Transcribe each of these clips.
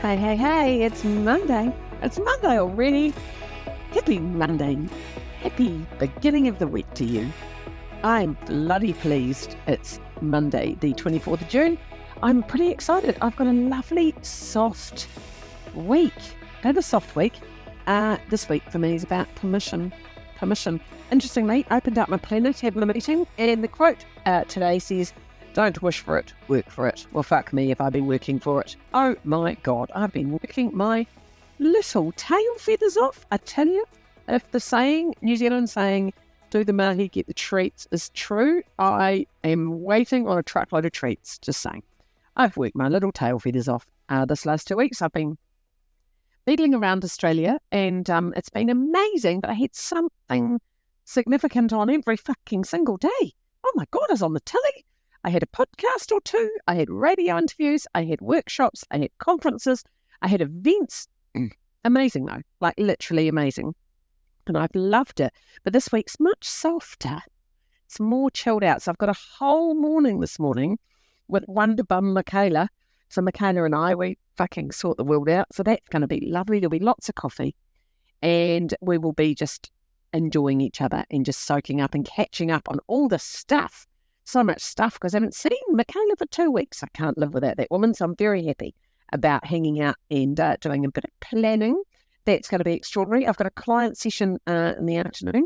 Hey, hey, hey, it's Monday. It's Monday already. Happy Monday. Happy beginning of the week to you. I'm bloody pleased it's Monday, the 24th of June. I'm pretty excited. I've got a lovely, soft week. Had a soft week. This week for me is about permission. Interestingly, opened up my planner, had a meeting, and the quote today says, "Don't wish for it, work for it." Well, fuck me if I've been working for it. Oh my God, I've been working my little tail feathers off. I tell you, if the saying, New Zealand saying, do the mahi, get the treats is true, I am waiting on a truckload of treats, just saying. I've worked my little tail feathers off this last 2 weeks. I've been beetling around Australia and it's been amazing, but I had something significant on every fucking single day. Oh my God, I was on the telly. I had a podcast or two, I had radio interviews, I had workshops, I had conferences, I had events. Amazing though, like literally amazing. And I've loved it. But this week's much softer. It's more chilled out. So I've got a whole morning this morning with Wonder Bum Michaela. So Michaela and I, we fucking sort the world out. So that's going to be lovely. There'll be lots of coffee. And we will be just enjoying each other and just soaking up and catching up on all the stuff. So much stuff because I haven't seen Michaela for 2 weeks. I can't live without that woman. So I'm very happy about hanging out and doing a bit of planning. That's going to be extraordinary. I've got a client session in the afternoon.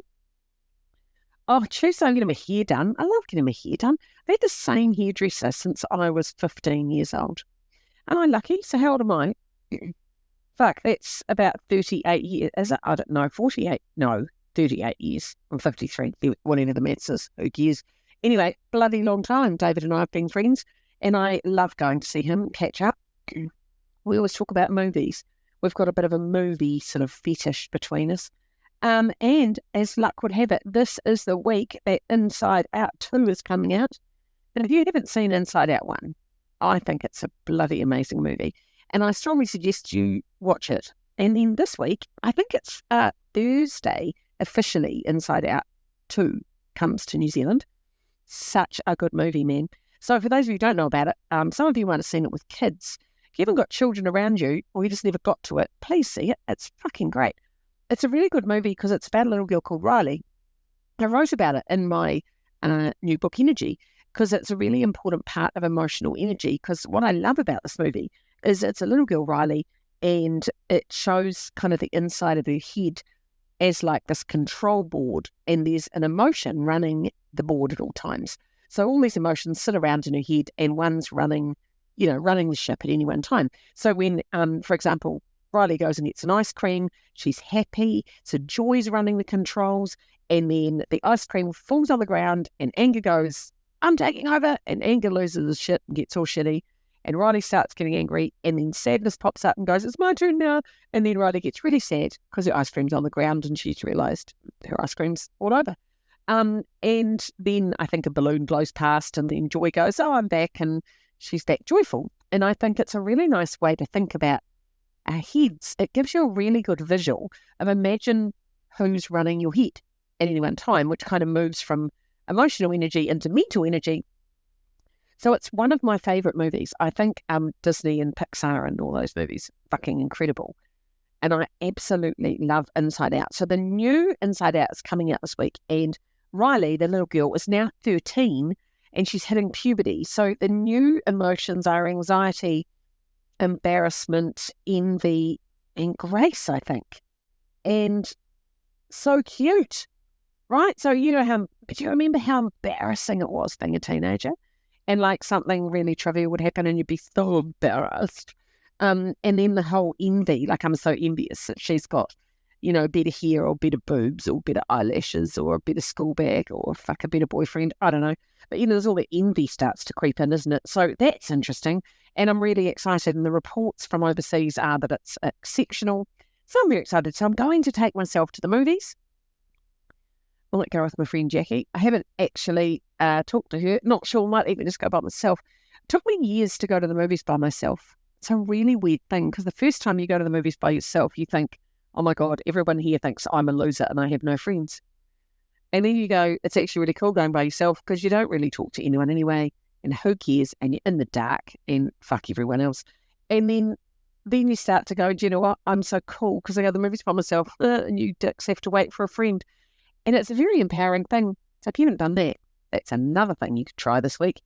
Oh, Tuesday I'm getting my hair done. I love getting my hair done. I've had the same hairdresser since I was 15 years old. And I'm lucky. So how old am I? Fuck, that's about 38 years. Is it? I don't know. 48? No, 38 years. I'm 53. Whatever the maths is. Who cares? Anyway, bloody long time. David and I have been friends. And I love going to see him, catch up. We always talk about movies. We've got a bit of a movie sort of fetish between us. And as luck would have it, this is the week that Inside Out 2 is coming out. And if you haven't seen Inside Out 1, I think it's a bloody amazing movie. And I strongly suggest you watch it. And then this week, I think it's Thursday, officially Inside Out 2 comes to New Zealand. Such a good movie, man. So for those of you who don't know about it, some of you might have seen it with kids. If you haven't got children around you or you just never got to it, please see it. It's fucking great. It's a really good movie because it's about a little girl called Riley. I wrote about it in my new book, Energy, because it's a really important part of emotional energy. Because what I love about this movie is it's a little girl, Riley, and it shows kind of the inside of her head as like this control board, and there's an emotion running the board at all times. So all these emotions sit around in her head and one's running the ship at any one time. So when, for example, Riley goes and gets an ice cream, she's happy, so joy's running the controls, and then the ice cream falls on the ground and anger goes, "I'm taking over," and anger loses his shit and gets all shitty, and Riley starts getting angry, and then sadness pops up and goes, "It's my turn now," and then Riley gets really sad because her ice cream's on the ground and she's realised her ice cream's all over. And then I think a balloon blows past and then Joy goes, "Oh, I'm back," and she's back joyful. And I think it's a really nice way to think about our heads. It gives you a really good visual of imagine who's running your head at any one time, which kind of moves from emotional energy into mental energy. So it's one of my favourite movies. I think Disney and Pixar and all those movies are fucking incredible. And I absolutely love Inside Out. So the new Inside Out is coming out this week. And Riley, the little girl, is now 13 and she's hitting puberty. So the new emotions are anxiety, embarrassment, envy, and grace, I think. And so cute, right? So do you remember how embarrassing it was being a teenager? And like something really trivial would happen and you'd be so embarrassed. And then the whole envy, like I'm so envious that she's got, better hair or better boobs or better eyelashes or a better school bag or a better boyfriend. I don't know. But, there's all the envy starts to creep in, isn't it? So that's interesting. And I'm really excited. And the reports from overseas are that it's exceptional. So I'm very excited. So I'm going to take myself to the movies. I'll let go with my friend Jackie. I haven't actually talked to her. Not sure. Might even just go by myself. It took me years to go to the movies by myself. It's a really weird thing because the first time you go to the movies by yourself, you think, oh my God, everyone here thinks I'm a loser and I have no friends. And then you go, it's actually really cool going by yourself because you don't really talk to anyone anyway. And who cares? And you're in the dark and fuck everyone else. And then you start to go, do you know what? I'm so cool because I go to the movies by myself, and you dicks have to wait for a friend. And it's a very empowering thing. So if you haven't done that, that's another thing you could try this week.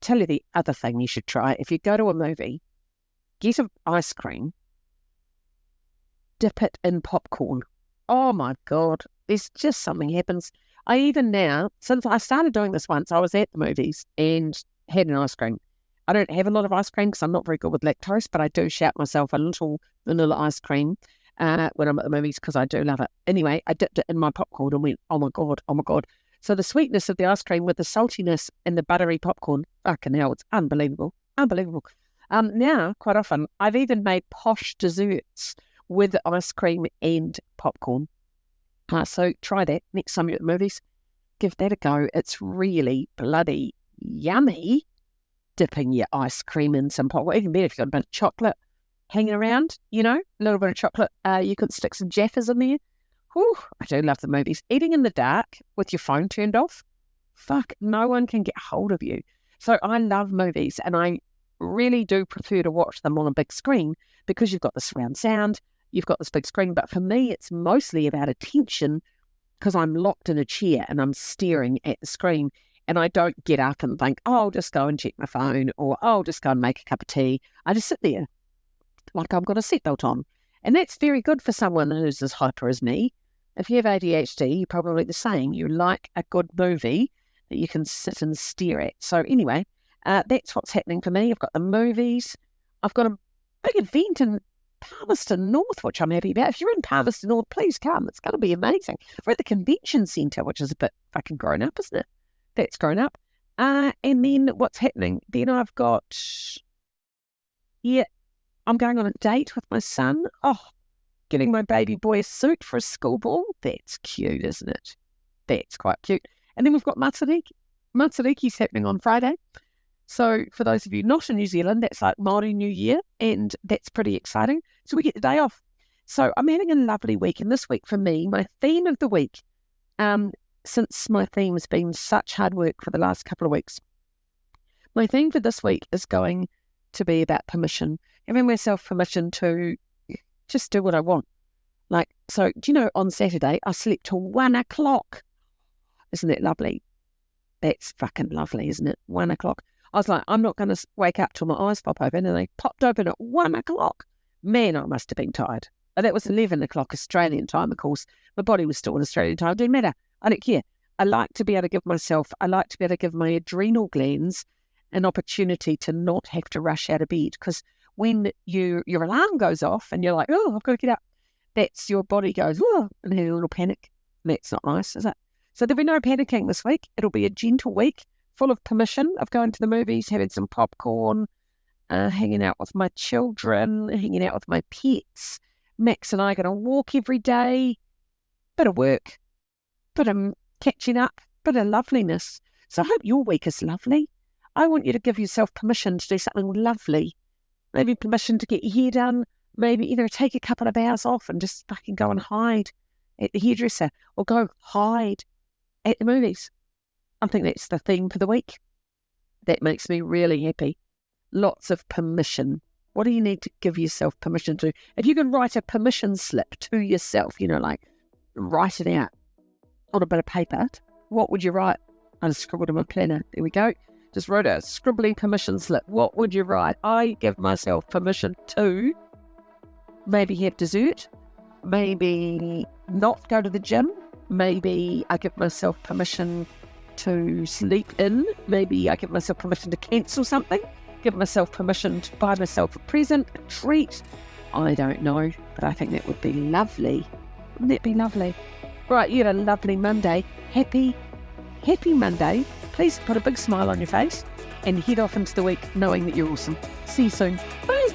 Tell you the other thing you should try. If you go to a movie, get an ice cream, dip it in popcorn. Oh my God, there's just something happens. I even now, since I started doing this once, I was at the movies and had an ice cream. I don't have a lot of ice cream because I'm not very good with lactose, but I do shout myself a little vanilla ice cream when I'm at the movies because I do love it. Anyway, I dipped it in my popcorn and went, oh my God, oh my God. So the sweetness of the ice cream with the saltiness and the buttery popcorn, fucking hell, it's unbelievable, unbelievable. Now, quite often, I've even made posh desserts with ice cream and popcorn. So try that next time you're at the movies. Give that a go. It's really bloody yummy dipping your ice cream in some popcorn. Even better if you've got a bit of chocolate hanging around, a little bit of chocolate. You could stick some Jaffas in there. Whew, I do love the movies. Eating in the dark with your phone turned off, fuck, no one can get hold of you. So I love movies and I really do prefer to watch them on a big screen because you've got the surround sound, you've got this big screen. But for me, it's mostly about attention because I'm locked in a chair and I'm staring at the screen and I don't get up and think, oh, I'll just go and check my phone or oh, I'll just go and make a cup of tea. I just sit there like I've got a seatbelt on. And that's very good for someone who's as hyper as me. If you have ADHD, you're probably the same. You like a good movie that you can sit and stare at. So anyway, that's what's happening for me. I've got the movies. I've got a big event in Palmerston North, which I'm happy about. If you're in Palmerston North, please come. It's going to be amazing. We're at the convention centre, which is a bit fucking grown up, isn't it? That's grown up. And then what's happening? Then I've got, I'm going on a date with my son. Oh, getting my baby boy a suit for a school ball. That's cute, isn't it? That's quite cute. And then we've got Matariki. Matariki's happening on Friday. So for those of you not in New Zealand, that's like Māori New Year, and that's pretty exciting. So we get the day off. So I'm having a lovely week. And this week for me, my theme of the week, since my theme has been such hard work for the last couple of weeks, my theme for this week is going to be about permission, giving myself permission to just do what I want. Like, so, do you know, on Saturday, I slept till 1 o'clock. Isn't that lovely? That's fucking lovely, isn't it? 1 o'clock. I was like, I'm not going to wake up till my eyes pop open. And they popped open at 1 o'clock. Man, I must have been tired. But that was 11 o'clock Australian time, of course. My body was still in Australian time. It didn't matter. I don't care. I like to be able to give my adrenal glands an opportunity to not have to rush out of bed. Because when your alarm goes off and you're like, oh, I've got to get up, that's your body goes, oh, and then a little panic. That's not nice, is it? So there'll be no panicking this week. It'll be a gentle week full of permission of going to the movies, having some popcorn, hanging out with my children, hanging out with my pets. Max and I are going to walk every day. Bit of work, bit of catching up, bit of loveliness. So I hope your week is lovely. I want you to give yourself permission to do something lovely. Maybe permission to get your hair done. Maybe either take a couple of hours off and just fucking go and hide at the hairdresser or go hide at the movies. I think that's the theme for the week. That makes me really happy. Lots of permission. What do you need to give yourself permission to? If you can write a permission slip to yourself, like write it out on a bit of paper, what would you write? I just scribbled in my planner. There we go. Just wrote a scribbly permission slip. What would you write? I give myself permission to maybe have dessert, maybe not go to the gym, maybe I give myself permission to sleep in, maybe I give myself permission to cancel something, give myself permission to buy myself a present, a treat. I don't know, but I think that would be lovely. Wouldn't that be lovely? Right, you had a lovely Monday. Happy Monday. Please put a big smile on your face and head off into the week knowing that you're awesome. See you soon. Bye.